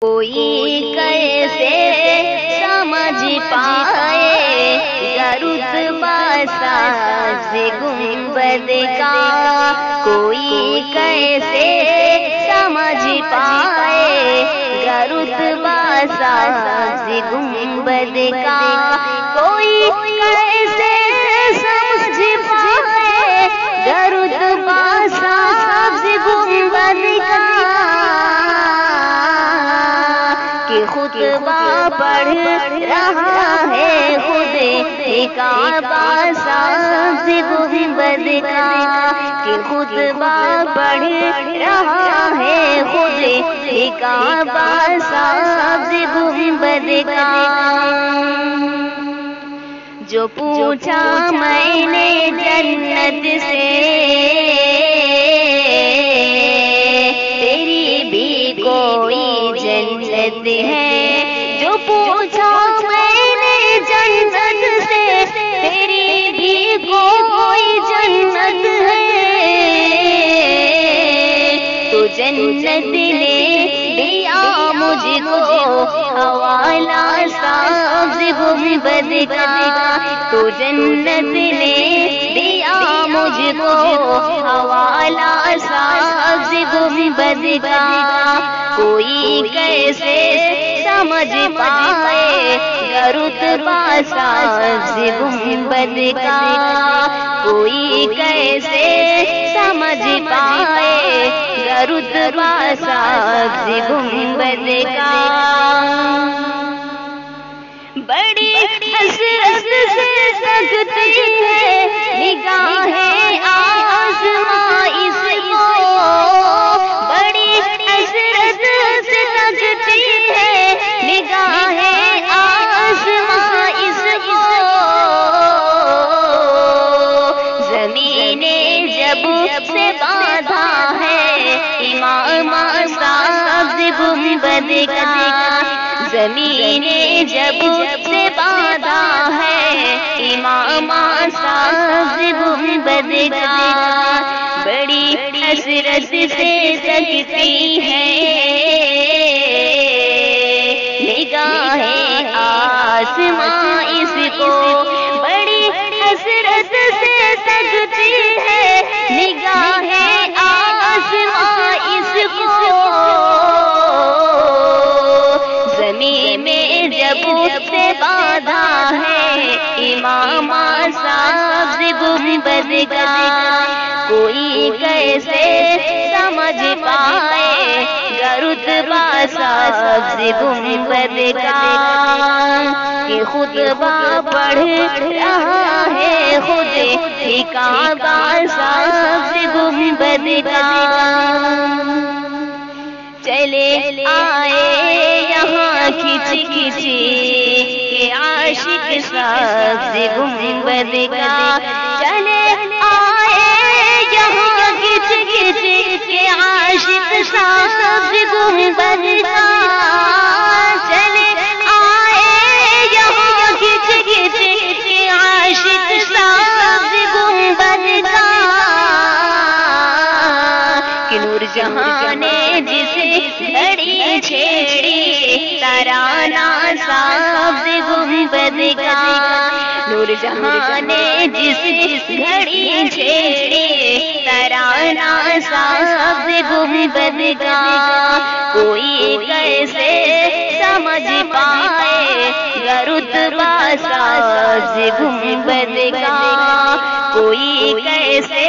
کوئی کیسے سمجھ پائے رتبہ ساز گنبد کا، کوئی کیسے سمجھ پائے رتبہ ساز گنبد کا، کوئی کیسے سمجھ پائے رتبہ ساز گنبد کا، کہ خطبہ پڑھ رہا ہے خود کعبہ ساز گنبد کا، کہ خطبہ پڑھ رہا ہے خود کعبہ ساز گنبد کا۔ جو پوچھا میں نے جنت سے تیری بھی کوئی جنت ہے، جو پوچھا میں نے جنت سے تیری بھی کوئی جنت ہے، تو جنت نے دیا مجھ کو حوالہ ساز گنبد کا، تو جنت نے دیا مجھ کو حوالہ ساز گنبد کا، کوئی کیسے سمجھ پائے رتبہ ساز گنبد کا، کوئی کیسے سمجھ پائے رتبہ ساز گنبد کا۔ بڑی حسرت سے سکتی ہے نگاہیں آسماں اس کو، بڑی حسرت سے سکتی ہے نگاہیں آسماں اس کو، زمین نے جب سے باندھا ہے امام ساز گنبد کا، زمین نے جب سے باندھا ہے امام ساز گنبد کا، بڑی حسرت سے سکتی ہے نگاہیں آسماں اس کو، بڑی حسرت سے سکتی ہے نگاہیں آسماں اس کو، زمین میں جب سے باندھا ہے امام ساز گنبد کا، کوئی کیسے سمجھ پائے رتبہ ساز گنبد کا، کہ خطبہ پڑھ رہا ہے خود کعبہ ساز گنبد کا۔ چلے آئے یہاں کھچ کھچ کے عاشق ساز گنبد کا، چلے آئے یہاں کھچ کھچ کے عاشق ساز گنبد کا، چلے آئے یہاں کھچ کھچ کے عاشق ساز گنبد کا، کہ نور جہاں نے جس گھڑی چھیڑی ترانہ ساز گنبد کا، نور جہاں نے جس گھڑی چھیڑی ترانہ ساز گنبد کا، کوئی کیسے سمجھ پائے رتبہ ساز گنبد کا، کوئی کیسے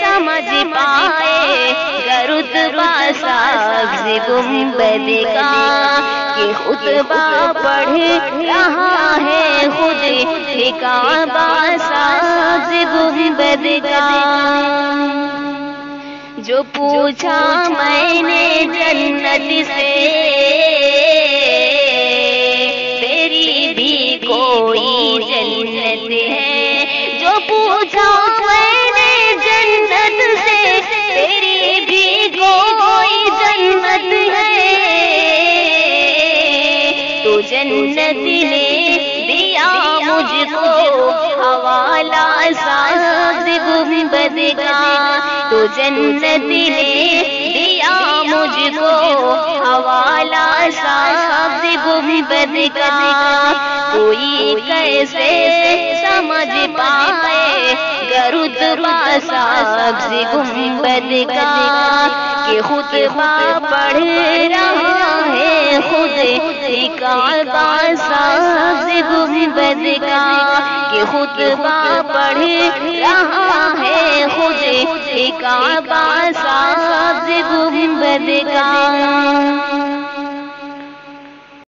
سمجھ پائے رتبہ ساز گنبد کا، کہ خطبہ پڑھ رہا ہے خود کعبہ ساز گنبد کا۔ جو پوچھا میں نے جنت سے تیری بھی کوئی جنت ہے، جو پوچھا میں نے جنت سے تیری بھی کوئی جنت ہے، تو جنت نے دیا مجھ کو حوالہ سبز گنبد کا، تو جنت نے دیا مجھ کو حوالہ سبز گنبد کا۔ کوئی کیسے سمجھ پائے رتبہ سبز گنبد کا، کہ خطبہ پڑھ رہا ہے خود کعبہ سبز گنبد کا، کہ خطبہ پڑھ رہا